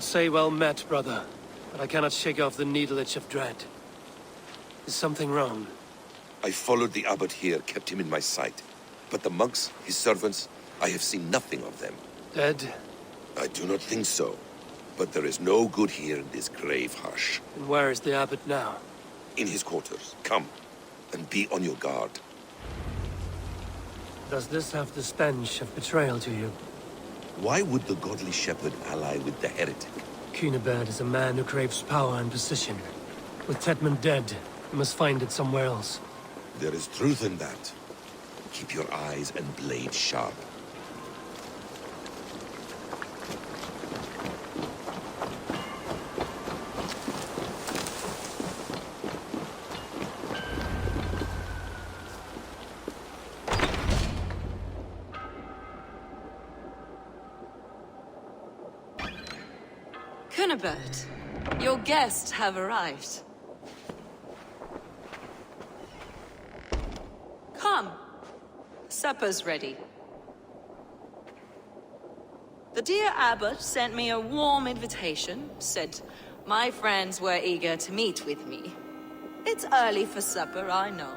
would say well met, brother. But I cannot shake off the needle itch of dread. Is something wrong? I followed the abbot here, kept him in my sight. But the monks, his servants, I have seen nothing of them. Dead? I do not think so. But there is no good here in this grave hush. And where is the abbot now? In his quarters. Come, and be on your guard. Does this have the stench of betrayal to you? Why would the godly shepherd ally with the heretic? Cunibert is a man who craves power and position. With Tetman dead, he must find it somewhere else. There is truth in that. Keep your eyes and blade sharp. Cunibert, your guests have arrived. Come. Supper's ready. The dear abbot sent me a warm invitation, said my friends were eager to meet with me. It's early for supper, I know.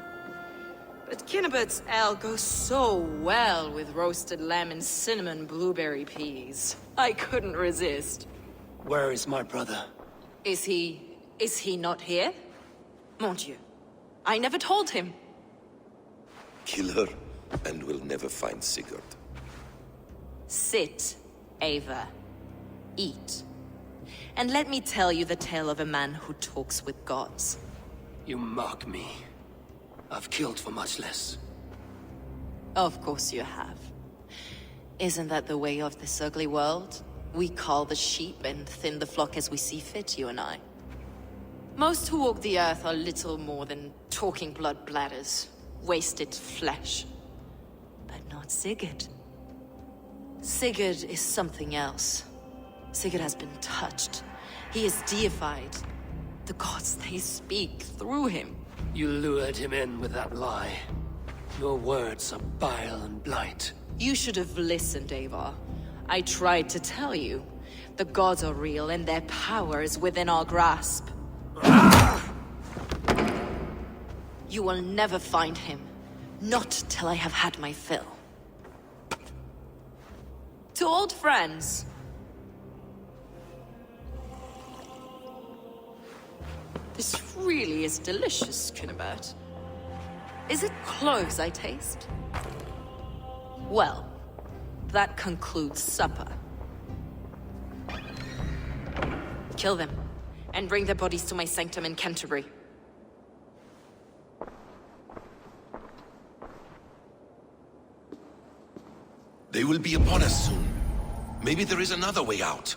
But Cunibert's ale goes so well with roasted lamb and cinnamon blueberry peas. I couldn't resist. Where is my brother? Is he not here? Mon Dieu. I never told him. Kill her, and we'll never find Sigurd. Sit, Ava. Eat. And let me tell you the tale of a man who talks with gods. You mock me. I've killed for much less. Of course you have. Isn't that the way of this ugly world? We cull the sheep and thin the flock as we see fit, you and I. Most who walk the earth are little more than talking blood bladders, wasted flesh. But not Sigurd. Sigurd is something else. Sigurd has been touched. He is deified. The gods, they speak through him. You lured him in with that lie. Your words are bile and blight. You should have listened, Ava. I tried to tell you. The gods are real, and their power is within our grasp. You will never find him. Not till I have had my fill. To old friends. This really is delicious, Cunibert. Is it cloves I taste? Well, that concludes supper. Kill them, and bring their bodies to my sanctum in Canterbury. They will be upon us soon. Maybe there is another way out.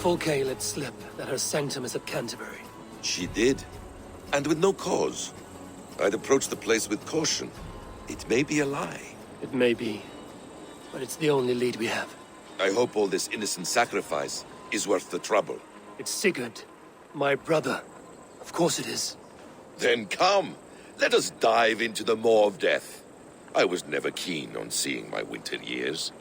Folkay let slip that her sanctum is at Canterbury. She did, and with no cause. I'd approach the place with caution. It may be a lie. It may be, but it's the only lead we have. I hope all this innocent sacrifice is worth the trouble. It's Sigurd, my brother. Of course it is. Then come, let us dive into the maw of death. I was never keen on seeing my winter years.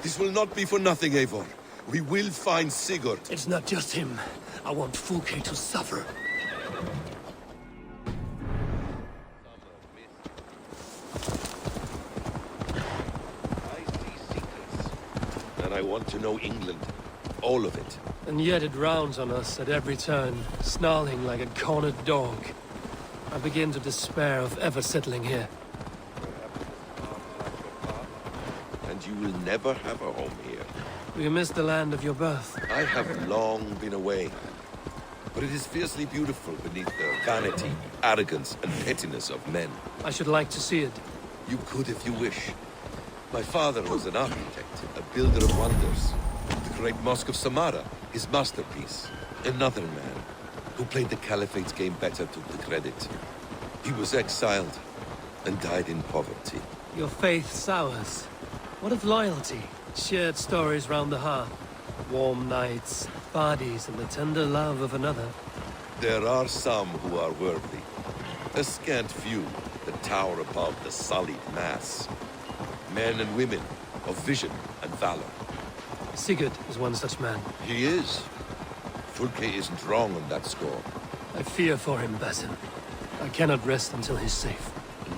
This will not be for nothing, Eivor. We will find Sigurd. It's not just him. I want Folkay to suffer. I see secrets. And I want to know England. All of it. And yet it rounds on us at every turn, snarling like a cornered dog. I begin to despair of ever settling here. And you will never have a home here. Do you miss the land of your birth? I have long been away. But it is fiercely beautiful beneath the vanity, arrogance, and pettiness of men. I should like to see it. You could if you wish. My father was an architect, a builder of wonders. The great Mosque of Samarra, his masterpiece. Another man who played the Caliphate's game better took the credit. He was exiled and died in poverty. Your faith sours. What of loyalty? Shared stories round the hearth. Warm nights, parties, and the tender love of another. There are some who are worthy. A scant few that tower above the sullied mass. Men and women of vision and valor. Sigurd is one such man. He is. Fulke isn't wrong on that score. I fear for him, Basim. I cannot rest until he's safe.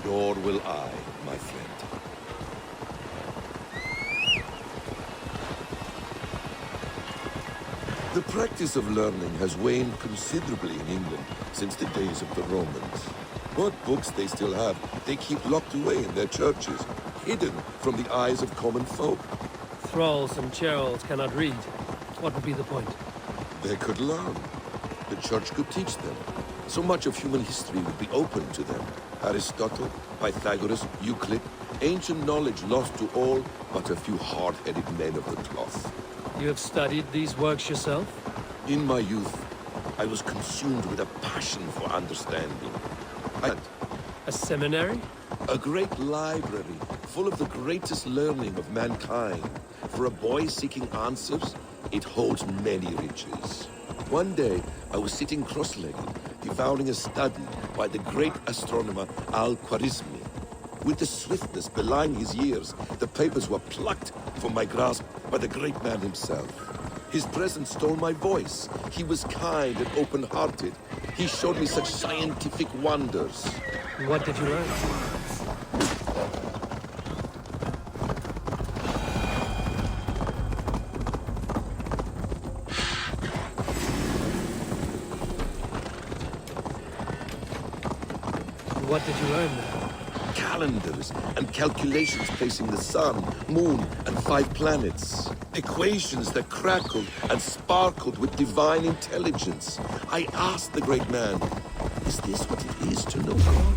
Nor will I, my friend. The practice of learning has waned considerably in England since the days of the Romans. What books they still have, they keep locked away in their churches, hidden from the eyes of common folk. Thralls and churls cannot read. What would be the point? They could learn. The church could teach them. So much of human history would be open to them. Aristotle, Pythagoras, Euclid, ancient knowledge lost to all but a few hard-headed men of the cloth. You have studied these works yourself? In my youth, I was consumed with a passion for understanding. A seminary? A great library full of the greatest learning of mankind. For a boy seeking answers, it holds many riches. One day, I was sitting cross-legged, devouring a study by the great astronomer Al-Khwarizmi. With the swiftness belying his years, the papers were plucked from my grasp by the great man himself. His presence stole my voice. He was kind and open-hearted. He showed me such scientific wonders. What did you learn? What did you learn there? Calendars and calculations placing the sun, moon, and 5 planets. Equations that crackled and sparkled with divine intelligence. I asked the great man, is this what it is to know God?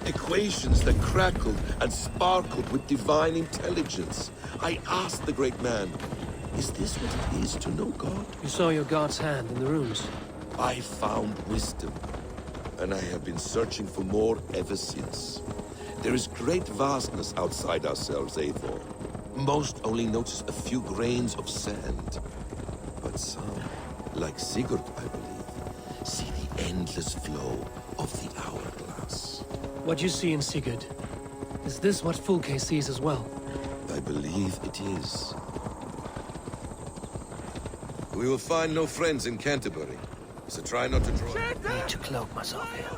Equations that crackled and sparkled with divine intelligence. I asked the great man, is this what it is to know God? You saw your god's hand in the runes. I found wisdom, and I have been searching for more ever since. There is great vastness outside ourselves, Eivor. Most only notice a few grains of sand. But some, like Sigurd, I believe, see the endless flow of the hourglass. What you see in Sigurd, is this what Fulke sees as well? I believe it is. We will find no friends in Canterbury, so try not to draw. I need to cloak myself here.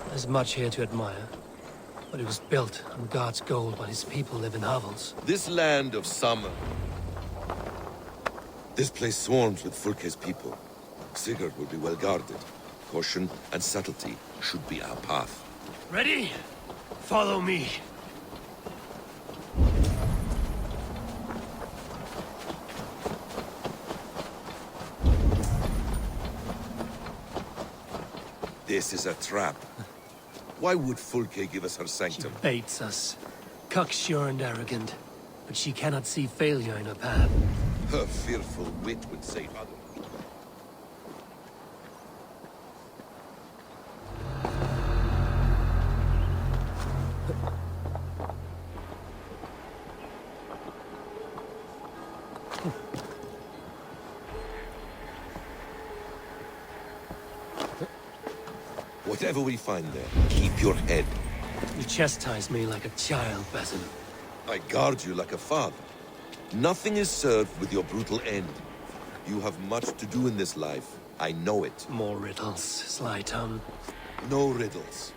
There's much here to admire, but it was built on God's gold while his people live in hovels. This land of summer. This place swarms with Fulke's people. Sigurd will be well guarded. Caution and subtlety should be our path. Ready? Follow me. This is a trap. Why would Fulke give us her She sanctum? baits us. Cocksure and arrogant, but she cannot see failure in her path. Her fearful wit would say otherwise. Whatever we find there, keep your head. You chastise me like a child, Basin. I guard you like a father. Nothing is served with your brutal end. You have much to do in this life. I know it. More riddles, sly tongue. No riddles.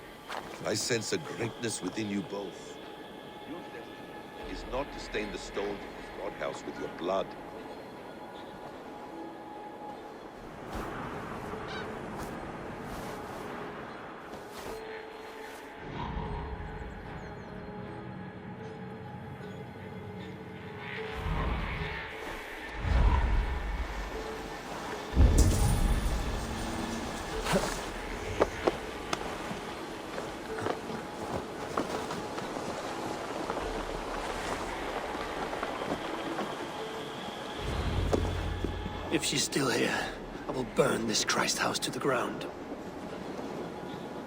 I sense a greatness within you both. Your destiny is not to stain the stones of this godhouse with your blood. If she's still here, I will burn this Christ house to the ground.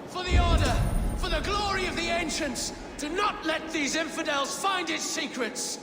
For the Order! For the glory of the Ancients! Do not let these infidels find its secrets!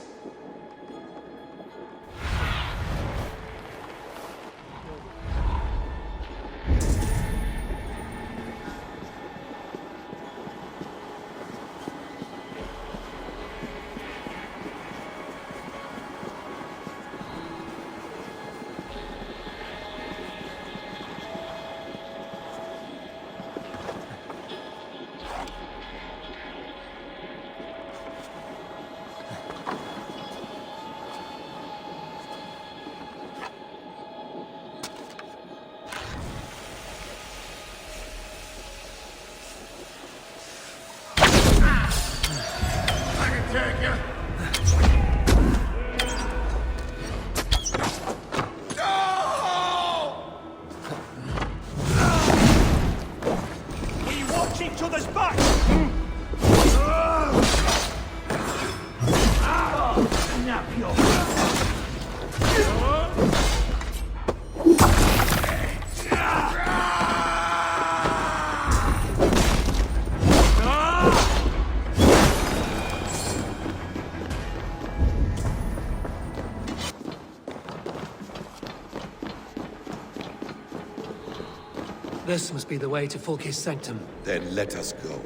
This must be the way to Fulke's sanctum. Then let us go.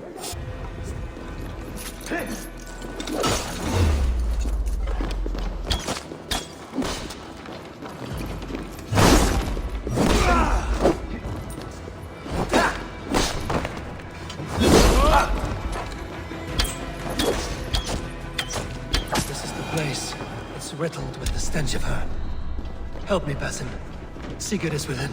This is the place. It's riddled with the stench of her. Help me, Basin. Sigurd is within.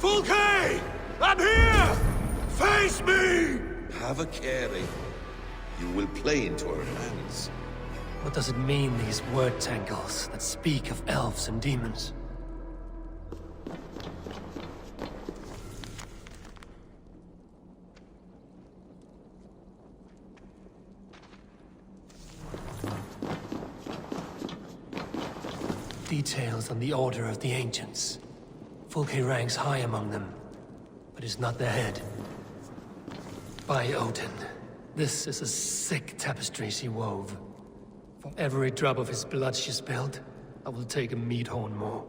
Fulke! I'm here! Face me! Have a care, eh? You will play into her hands. What does it mean, these word tangles that speak of elves and demons? Details on the Order of the Ancients. Fulke ranks high among them, but is not their head. By Odin, this is a sick tapestry she wove. For every drop of his blood she spilled, I will take a meat horn more.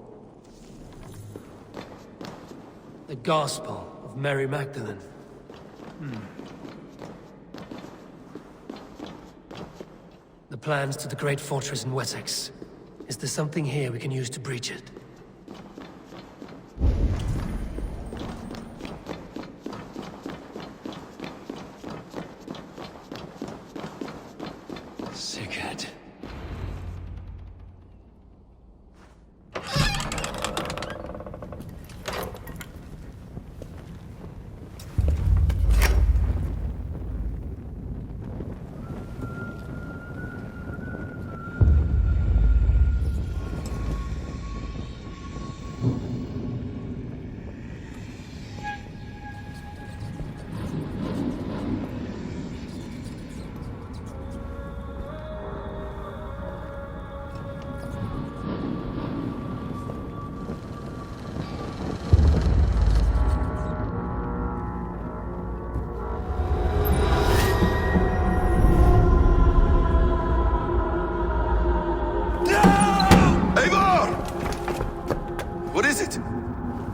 The Gospel of Mary Magdalene. The plans to the great fortress in Wessex. Is there something here we can use to breach it? Sigurd.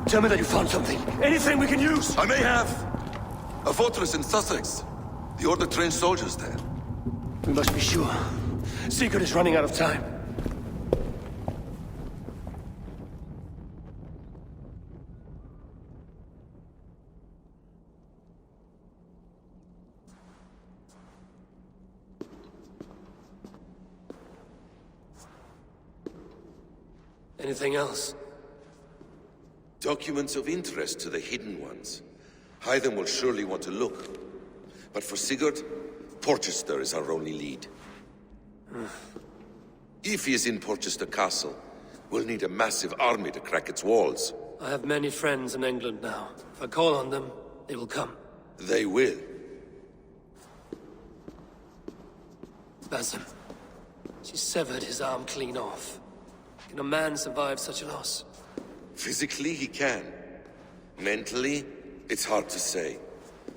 Tell me that you found something. Anything we can use! I may have. A fortress in Sussex. The Order trained soldiers there. We must be sure. Sigurd is running out of time. Anything else? Documents of interest to the Hidden Ones. Hytham will surely want to look. But for Sigurd, Porchester is our only lead. If he is in Porchester Castle, we'll need a massive army to crack its walls. I have many friends in England now. If I call on them, they will come. They will. Basim. She severed his arm clean off. Can a man survive such a loss? Physically, he can. Mentally, it's hard to say.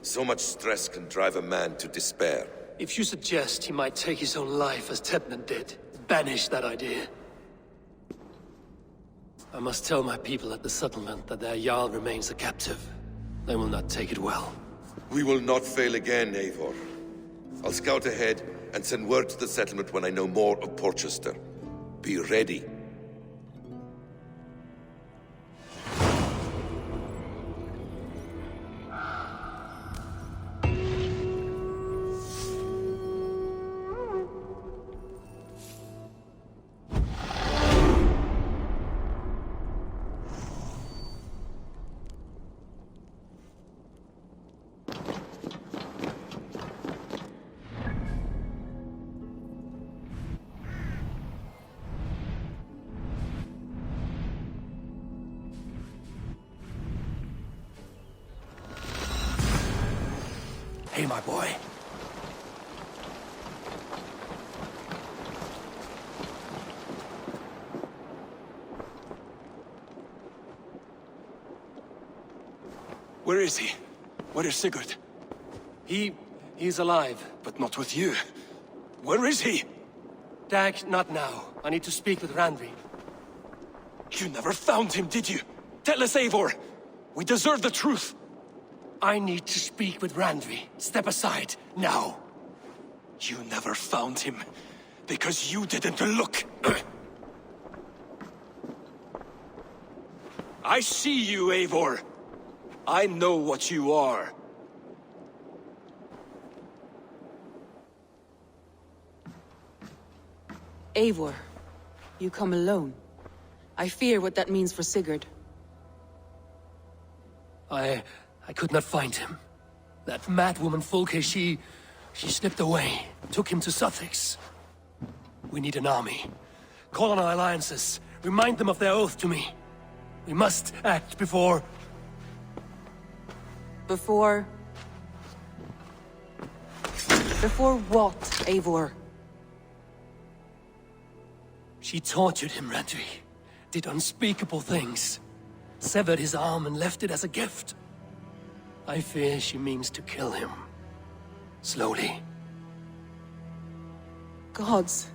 So much stress can drive a man to despair. If you suggest he might take his own life as Tebnan did, banish that idea. I must tell my people at the settlement that their Jarl remains a captive. They will not take it well. We will not fail again, Eivor. I'll scout ahead and send word to the settlement when I know more of Porchester. Be ready. Hey, my boy. Where is he? Where is Sigurd? He's alive. But not with you. Where is he? Dag, not now. I need to speak with Randvi. You never found him, did you? Tell us, Eivor! We deserve the truth! I need to speak with Randvi. Step aside, now. You never found him, because you didn't look. I see you, Eivor. I know what you are. Eivor, you come alone. I fear what that means for Sigurd. I could not find him. That mad woman Folke, she slipped away, took him to Sussex. We need an army. Call on our alliances. Remind them of their oath to me. We must act before... Before what, Eivor? She tortured him, Randvi. Did unspeakable things. Severed his arm and left it as a gift. I fear she means to kill him. Slowly. Gods.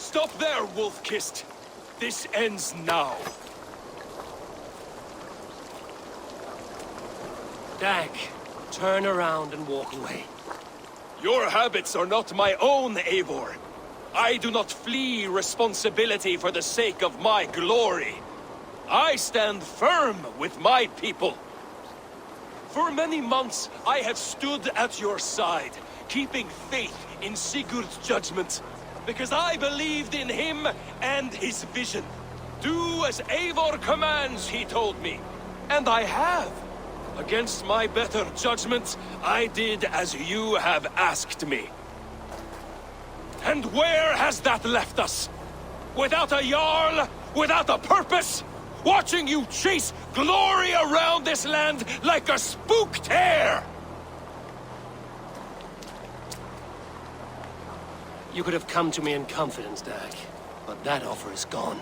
Stop there, Wolf-Kissed. This ends now. Dag, turn around and walk away. Your habits are not my own, Eivor. I do not flee responsibility for the sake of my glory. I stand firm with my people. For many months, I have stood at your side, keeping faith in Sigurd's judgment, because I believed in him and his vision. Do as Eivor commands, he told me. And I have. Against my better judgment, I did as you have asked me. And where has that left us? Without a Jarl? Without a purpose? Watching you chase glory around this land like a spooked hare! You could have come to me in confidence, Dag, but that offer is gone.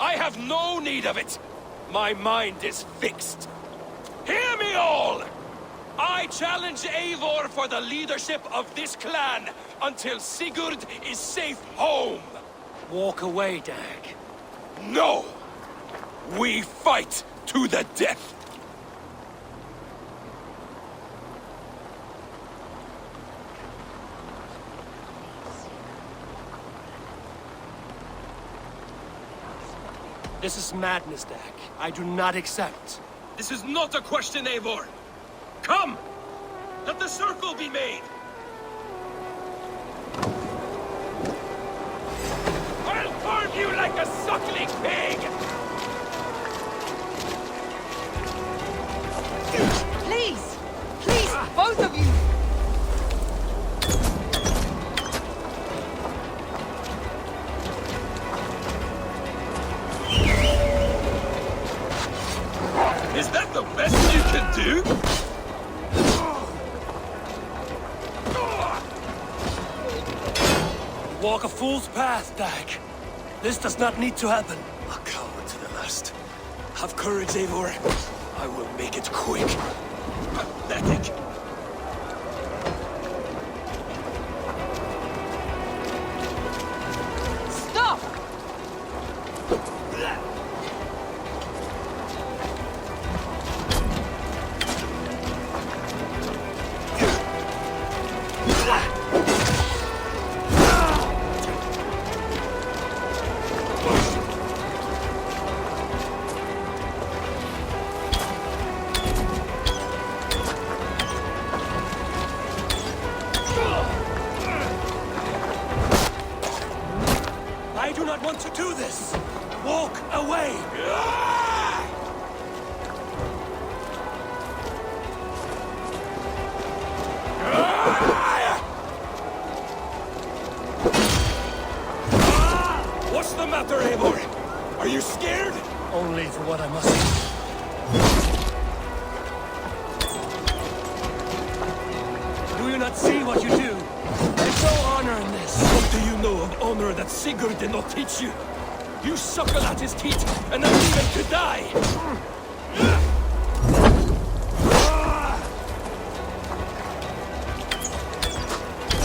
I have no need of it! My mind is fixed. Hear me all! I challenge Eivor for the leadership of this clan until Sigurd is safe home! Walk away, Dag. No! We fight to the death! This is madness, Dag. I do not accept. This is not a question, Eivor! Come! Let the circle be made! I'll farm you like a suckling pig! Please! Please, both of you! Is that the best you can do? Walk a fool's path, Dag. This does not need to happen. A coward to the last. Have courage, Eivor. I will make it quick. Pathetic. Stop! I do not want to do this! Walk away! What's the matter, Eivor? Are you scared? Only for what I must. Do you not see what you do? There's no honor in this. What do you know of honor that Sigurd did not teach you? You suckle at his teeth and are even to die!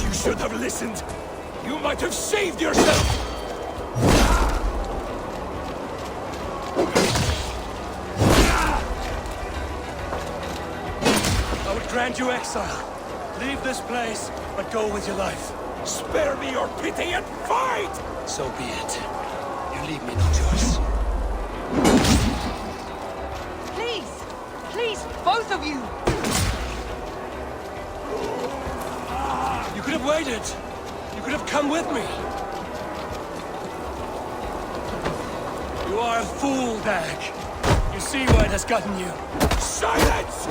You should have listened. You might have saved yourself! I would grant you exile. Leave this place, but go with your life. Spare me your pity and fight! So be it. You leave me no choice. Please! Please, both of you! You could have waited. You could have come with me. You are a fool, Dag. You see where it has gotten you. Silence!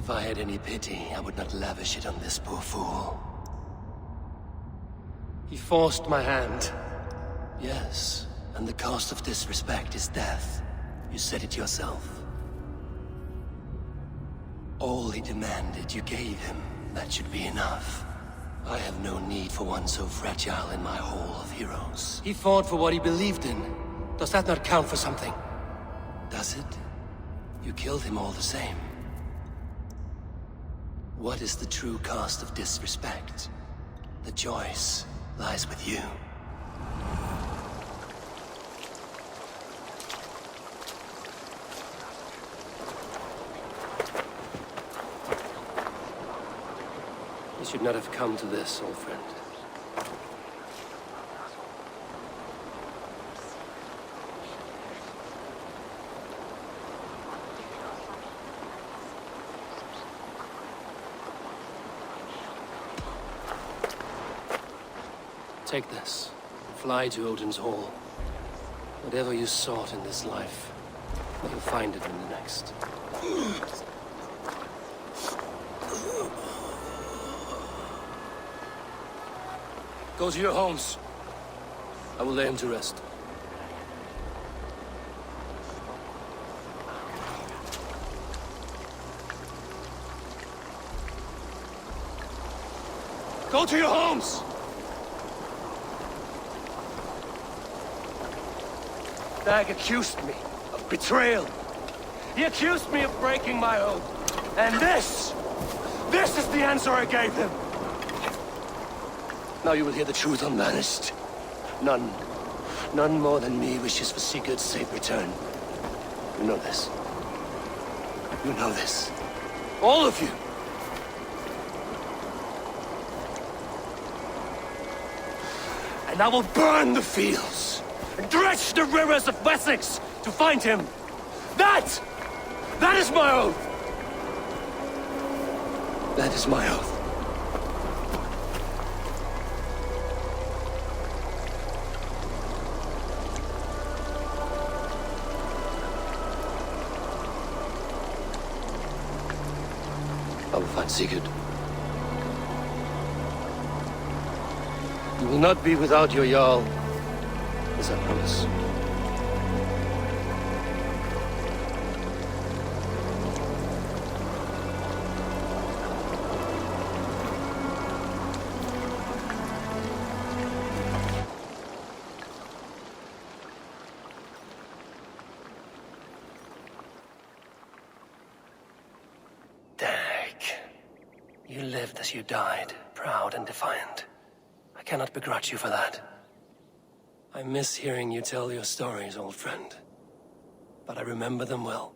If I had any pity, I would not lavish it on this poor fool. He forced my hand. Yes, and the cost of disrespect is death. You said it yourself. All he demanded, you gave him. That should be enough. I have no need for one so fragile in my hall of heroes. He fought for what he believed in. Does that not count for something? Does it? You killed him all the same. What is the true cost of disrespect? The choice lies with you. You should not have come to this, old friend. Take this. Fly to Odin's Hall. Whatever you sought in this life, you'll find it in the next. Go to your homes. I will lay him to rest. Go to your homes! Dag accused me of betrayal. He accused me of breaking my oath. And this is the answer I gave him. Now you will hear the truth unbanished. None more than me wishes for Sigurd's safe return. You know this. You know this. All of you. And I will burn the fields and dredge the rivers of Wessex to find him. That is my oath. That is my oath. I will find Sigurd. You will not be without your Jarl, as I promise. You lived as you died, proud and defiant. I cannot begrudge you for that. I miss hearing you tell your stories, old friend. But I remember them well.